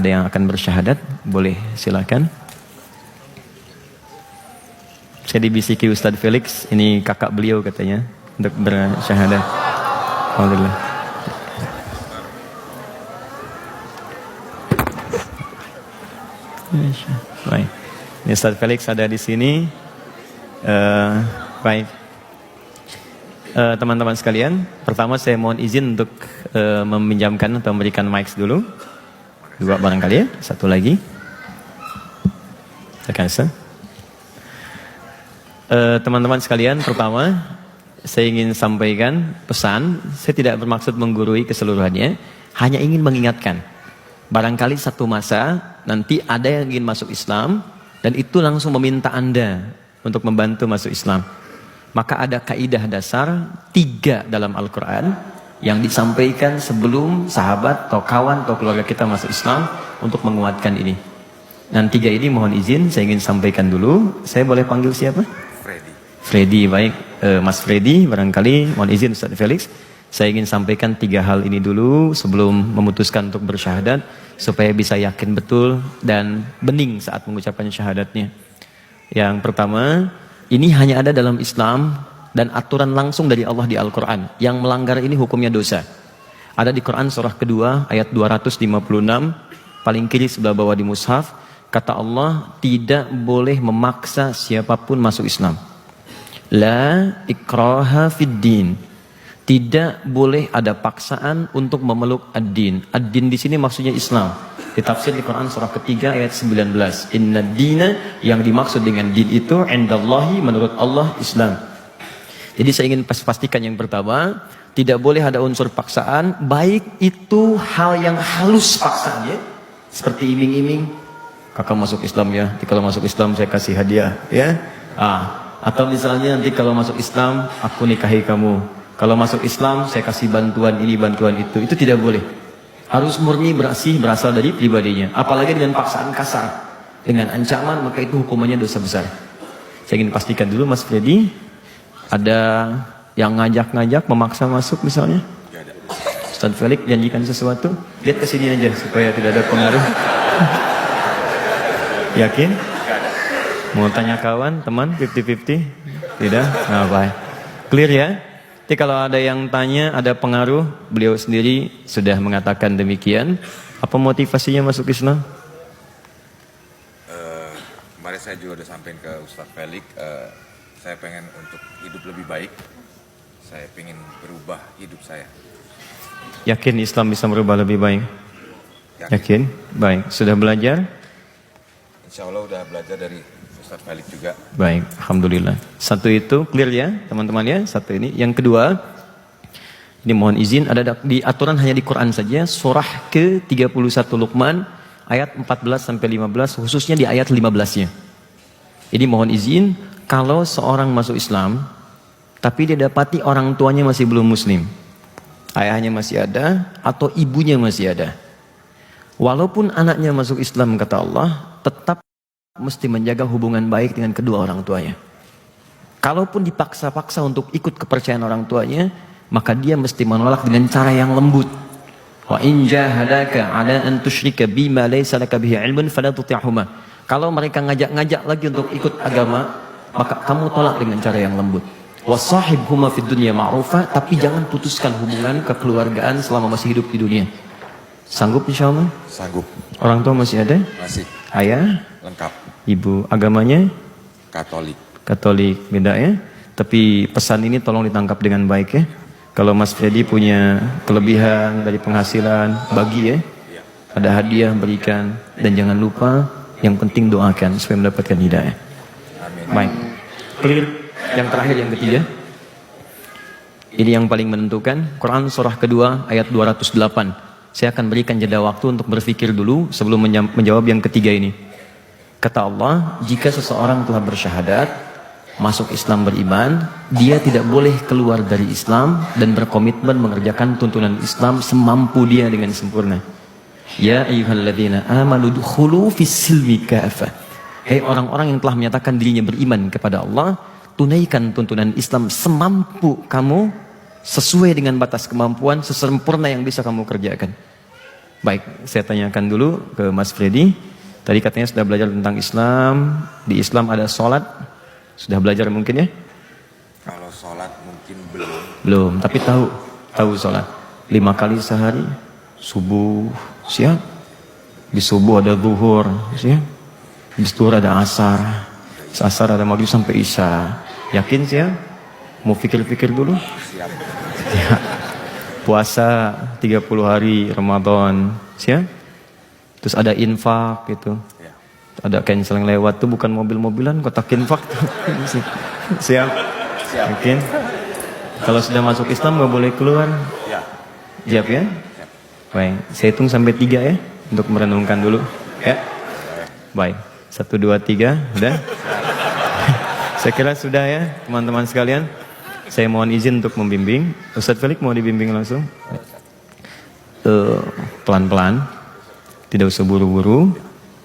Ada yang akan bersyahadat, boleh silakan. Saya dibisiki Ustadz Felix, ini kakak beliau katanya, untuk bersyahadat. Alhamdulillah. Baik. Ini Ustadz Felix ada di sini. Baik. Teman-teman sekalian, pertama saya mohon izin untuk meminjamkan atau memberikan mic dulu. Dua barangkali ya, satu lagi. Teman-teman sekalian, pertama saya ingin sampaikan pesan. Saya tidak bermaksud menggurui keseluruhannya, hanya ingin mengingatkan. Barangkali satu masa nanti ada yang ingin masuk Islam dan itu langsung meminta Anda untuk membantu masuk Islam. Maka ada kaidah dasar 3 dalam Al-Quran yang disampaikan sebelum sahabat atau kawan atau keluarga kita masuk Islam untuk menguatkan ini. Dan 3 ini mohon izin saya ingin sampaikan dulu. Saya boleh panggil siapa? Freddy, baik. Mas Freddy, barangkali mohon izin Ustaz Felix. Saya ingin sampaikan 3 hal ini dulu sebelum memutuskan untuk bersyahadat, supaya bisa yakin betul dan bening saat mengucapkan syahadatnya. Yang pertama, ini hanya ada dalam Islam dan aturan langsung dari Allah di Al-Quran. Yang melanggar ini hukumnya dosa. Ada di Quran surah kedua ayat 256, paling kiri sebelah bawah di mushaf. Kata Allah, tidak boleh memaksa siapapun masuk Islam. La ikraha fid din. Tidak boleh ada paksaan untuk memeluk ad-din. Ad-din di sini maksudnya Islam. Ditafsir di Quran surah ketiga ayat 19. Inna dina, yang dimaksud dengan din itu indallahi, menurut Allah, Islam. Jadi saya ingin pastikan yang pertama, tidak boleh ada unsur paksaan, baik itu hal yang halus paksaannya, seperti iming-iming, kakak masuk Islam ya, nanti kalau masuk Islam saya kasih hadiah, ya. Atau misalnya nanti kalau masuk Islam aku nikahi kamu, kalau masuk Islam saya kasih bantuan ini bantuan itu tidak boleh. Harus murni berasal dari pribadinya. Apalagi dengan paksaan kasar, dengan ancaman, maka itu hukumannya dosa besar. Saya ingin pastikan dulu Mas Freddy, ada yang ngajak-ngajak memaksa masuk misalnya? Ustaz Felix janjikan sesuatu, lihat ke sini aja supaya tidak ada pengaruh. Yakin? Mau tanya kawan, teman, 50-50? Tidak? Nah, baik. Clear ya? Jadi kalau ada yang tanya, ada pengaruh, beliau sendiri sudah mengatakan demikian. Apa motivasinya masuk Islam? Kemarin saya juga udah sampaikan ke Ustaz Felix, saya pengen untuk hidup lebih baik. Saya pengen berubah hidup saya. Yakin Islam bisa merubah lebih baik? Yakin? Baik. Sudah belajar? Insya Allah udah belajar dari Ustaz Felix juga. Baik, alhamdulillah. Satu itu clear ya teman-teman ya. Satu ini. Yang kedua, ini mohon izin, ada di aturan hanya di Quran saja, surah ke-31 Luqman ayat 14-15, khususnya di ayat 15-nya. Jadi mohon izin, kalau seorang masuk Islam tapi dia dapati orang tuanya masih belum muslim, ayahnya masih ada atau ibunya masih ada, walaupun anaknya masuk Islam, kata Allah, tetap mesti menjaga hubungan baik dengan kedua orang tuanya. Kalaupun dipaksa-paksa untuk ikut kepercayaan orang tuanya, maka dia mesti menolak dengan cara yang lembut. Wa in jahadaka 'ala an tusyrika bima laysa laka bihi 'ilmun fala tuti'huma. Kalau mereka ngajak-ngajak lagi untuk ikut agama, maka kamu tolak dengan cara yang lembut. Wasahibhuma fid dunya ma'rufa, tapi jangan putuskan hubungan kekeluargaan selama masih hidup di dunia. Sanggup insyaallah? Sanggup. Orang tua masih ada? Masih. Ayah? Lengkap. Ibu, agamanya? Katolik. Katolik, beda ya. Tapi pesan ini tolong ditangkap dengan baik ya. Kalau Mas Freddy punya kelebihan dari penghasilan, bagi ya. Ada hadiah, berikan. Dan jangan lupa, yang penting doakan supaya mendapatkan hidayah. Amin. Baik. Clear. Yang terakhir, yang ketiga. Ini yang paling menentukan. Quran surah kedua ayat 208. Saya akan berikan jeda waktu untuk berpikir dulu sebelum menjawab yang ketiga ini. Kata Allah, jika seseorang telah bersyahadat, masuk Islam beriman, dia tidak boleh keluar dari Islam dan berkomitmen mengerjakan tuntunan Islam semampu dia dengan sempurna. Ya ayyuhalladzina amanu dukhulu fis-silmi kafah. Hei orang-orang yang telah menyatakan dirinya beriman kepada Allah, tunaikan tuntunan Islam semampu kamu, sesuai dengan batas kemampuan, sesempurna yang bisa kamu kerjakan. Baik, saya tanyakan dulu ke Mas Freddy. Tadi katanya sudah belajar tentang Islam. Di Islam ada sholat. Sudah belajar mungkin ya? Kalau sholat mungkin belum. Belum, tapi tahu sholat. 5 kali sehari. Subuh, siap. Di subuh ada zuhur, siap. Di zuhur ada asar. Asar ada maghrib sampai isya. Yakin siap? Mau pikir-pikir dulu? Siap. Ya. Puasa 30 hari Ramadan, siap? Terus ada infak gitu. Ya. Ada cancel yang lewat tuh bukan mobil-mobilan, kotak infak tuh. Siap? Siap. Yakin? Kalau sudah masuk Islam nggak boleh keluar. Ya. Siap ya? Siap. Baik, saya hitung sampai 3 ya untuk merenungkan dulu. Ya. Baik. 1, 2, 3, udah? Saya kira sudah ya, teman-teman sekalian. Saya mohon izin untuk membimbing. Ustadz Felix mau dibimbing langsung? Pelan-pelan, tidak usah buru-buru.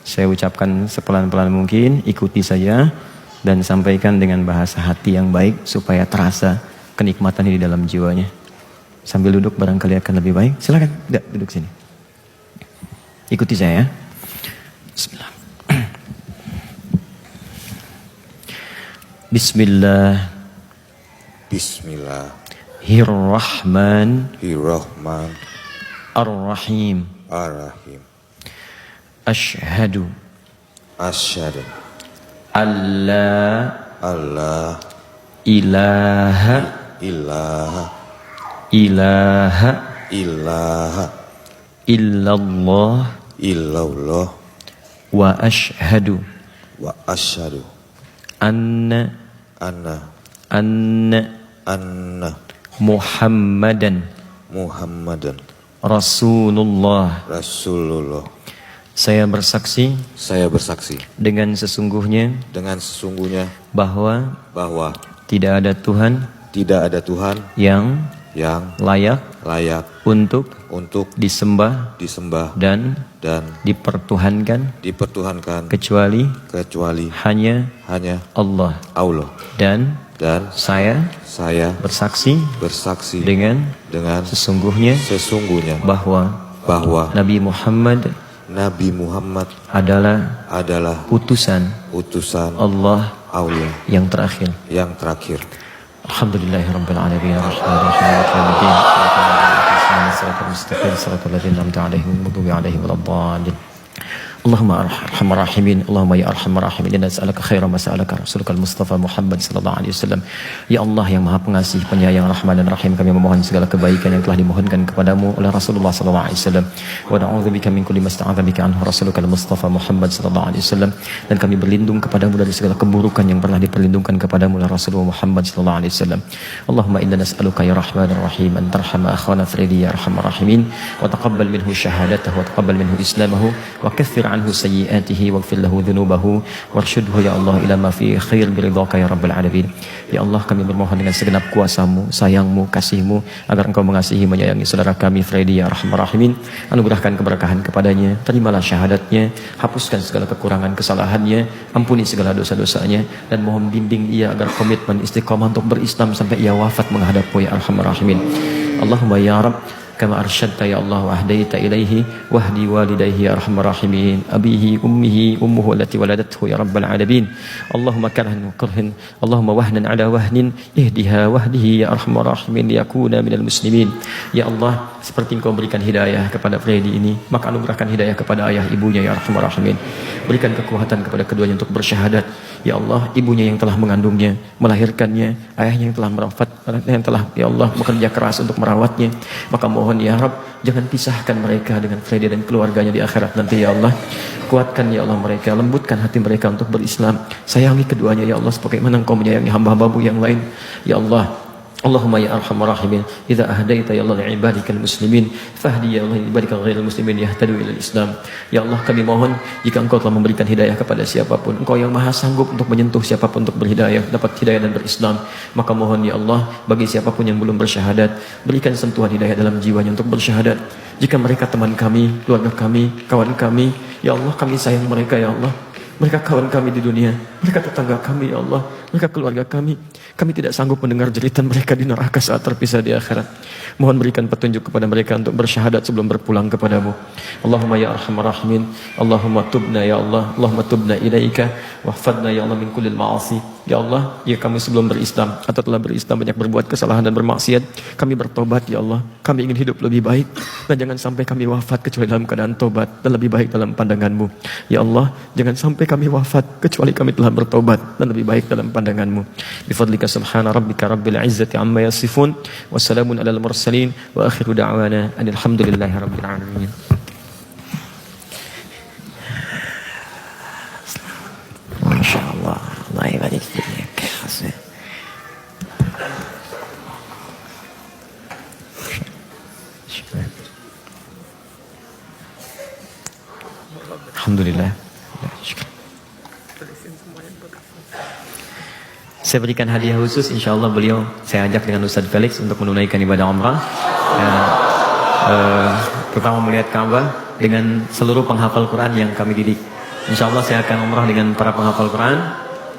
Saya ucapkan sepelan-pelan mungkin, ikuti saja dan sampaikan dengan bahasa hati yang baik supaya terasa kenikmatan ini di dalam jiwanya. Sambil duduk barangkali akan lebih baik. Silakan, duduk sini. Ikuti saya. Bismillah. Bismillah. Bismillahirrahmanirrahim. Ar-Rahim. Ar-Rahim. Asyhadu Asyhadu alla alla ilaha ilaha ilaha ilaha illallah illallah wa asyhadu wa asyhadu anna anna Muhammadan Muhammadan Rasulullah. Rasulullah. Saya bersaksi dengan sesungguhnya bahwa tidak ada Tuhan yang layak untuk disembah dan dipertuhankan kecuali hanya Allah. Dan saya bersaksi dengan sesungguhnya bahwa Nabi Muhammad adalah utusan Allah yang terakhir. Alhamdulillahirabbil alamin arrahmanirrahim shiratal mustaqim shiratal ladzina an'amta 'alaihim ghairil maghdubi 'alaihim waladdallin. Allahumma arhamar rahimin, Allahumma ya arhamar rahimin, inna nas'aluka khairan ma sa'alaka rasulukal Mustafa Muhammad sallallahu alaihi wasallam. Ya Allah yang Maha Pengasih, Penyayang, Rahman dan Rahim, kami memohon segala kebaikan yang telah dimohonkan kepadamu oleh Rasulullah sallallahu alaihi wasallam. Wa na'udzubika min kulli ma sta'adza bika anhu rasulukal Mustafa Muhammad sallallahu alaihi wasallam. Dan kami berlindung kepadamu dari segala keburukan yang pernah diperlindungkan kepadamu oleh Rasulullah Muhammad sallallahu alaihi wasallam. Allahumma inna nas'aluka ya Rahman dan Rahim an tarhama akhana Freddy ya arhamar rahimin wa taqabbal minhu syahadatahu wa taqabbal minhu islamahu wa kaffir anhu sayyi'atihi waghfir lahu dhunubahu warsyudhu ya Allah ila ma fi khair biridhaka ya rabbal alamin. Ya Allah, kami bermohon dengan segenap kuasamu, sayangmu, kasihmu agar engkau mengasihi menyayangi saudara kami Freddy ya arhamar rahimin. Anugerahkan keberkahan kepadanya, terimalah syahadatnya, hapuskan segala kekurangan kesalahannya, ampuni segala dosa-dosanya, dan mohon bimbing ia agar komitmen istiqamah untuk berislam sampai ia wafat menghadapmu ya arhamar rahimin. Allahumma ya Rabb, kama arsyadta ya Allah wa ahdaita ilaihi wahdi walidayhi ya arhamar rahimin, abihi ummihi ummuhu allati waladathu ya rabbal alamin. Allahumma karhan kurhin, Allahumma wahnan ala wahnin ihdiha wahdihi ya arhamar rahimin liyakuna minal muslimin. Ya Allah, seperti engkau berikan hidayah kepada Freddy ini, maka anugerahkan hidayah kepada ayah ibunya ya arhamar rahimin. Berikan kekuatan kepada keduanya untuk bersyahadat. Ya Allah, ibunya yang telah mengandungnya, melahirkannya, ayahnya yang telah merawat, yang telah ya Allah bekerja keras untuk merawatnya, maka mohon ya Rabb, jangan pisahkan mereka dengan Freddy dan keluarganya di akhirat nanti ya Allah. Kuatkan ya Allah mereka, lembutkan hati mereka untuk berislam. Sayangi keduanya ya Allah sebagaimana engkau menyayangi hamba-hambamu yang lain ya Allah. Allahumma ya arhamar rahimin, idza ahdaita ya Allah li ibadikal muslimin fahdi ya Allah ibadikal ghairil muslimin yahtadu ila Islam. Ya Allah, kami mohon jika engkau telah memberikan hidayah kepada siapapun, engkau yang maha sanggup untuk menyentuh siapapun untuk berhidayah, dapat hidayah dan berislam, maka mohon ya Allah bagi siapapun yang belum bersyahadat, berikan sentuhan hidayah dalam jiwanya untuk bersyahadat. Jika mereka teman kami, keluarga kami, kawan kami, ya Allah kami sayang mereka ya Allah. mereka kawan kami di dunia, mereka tetangga kami ya Allah, mereka keluarga kami. Kami tidak sanggup mendengar jeritan mereka di neraka saat terpisah di akhirat. Mohon berikan petunjuk kepada mereka untuk bersyahadat sebelum berpulang kepadamu. Allahumma ya arhamar rahimin, Allahumma tubna ya Allah, Allahumma tubna ilaika, wahfadna ya Allah min kullil ma'asi. Ya Allah, jika kami sebelum berislam atau telah berislam banyak berbuat kesalahan dan bermaksiat, kami bertobat ya Allah. Kami ingin hidup lebih baik, dan jangan sampai kami wafat kecuali dalam keadaan tobat dan lebih baik dalam pandangan-Mu. Ya Allah, jangan sampai kami wafat kecuali kami telah bertobat dan lebih baik dalam pandangan-Mu. Bifadlika subhana rabbika rabbil izzati amma yasifun, wassalamun alal mursalin, wa akhiru da'wana alhamdulillahi rabbil alamin. Masya Allah, Allah ibadah kita khasnya. Alhamdulillah. Saya berikan hadiah khusus, insya Allah beliau saya ajak dengan Ustadz Felix untuk menunaikan ibadah umrah. Pertama melihat Ka'bah dengan seluruh penghafal Quran yang kami didik. Insya Allah saya akan umrah dengan para penghafal Quran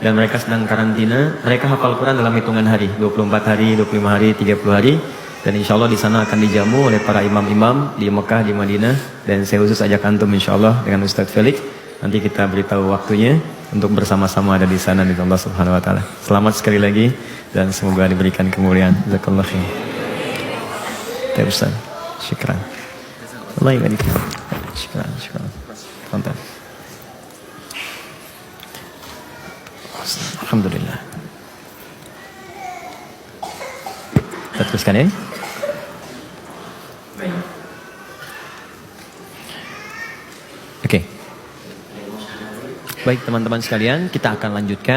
dan mereka sedang karantina. Mereka hafal Quran dalam hitungan hari, 24 hari, 25 hari, 30 hari. Dan insya Allah di sana akan dijamu oleh para imam-imam di Mekah, di Madinah. Dan saya khusus ajak antum insya Allah dengan Ustadz Felix. Nanti kita beritahu waktunya untuk bersama-sama ada di sana di Allah Subhanahu Wa Taala. Selamat sekali lagi dan semoga diberikan kemuliaan. Jazakallah khair. Terima kasih. Syukran. Allah ibadik. Syukran. Tonton. Alhamdulillah. Kita teruskan ya. Oke. Baik teman-teman sekalian, kita akan lanjutkan.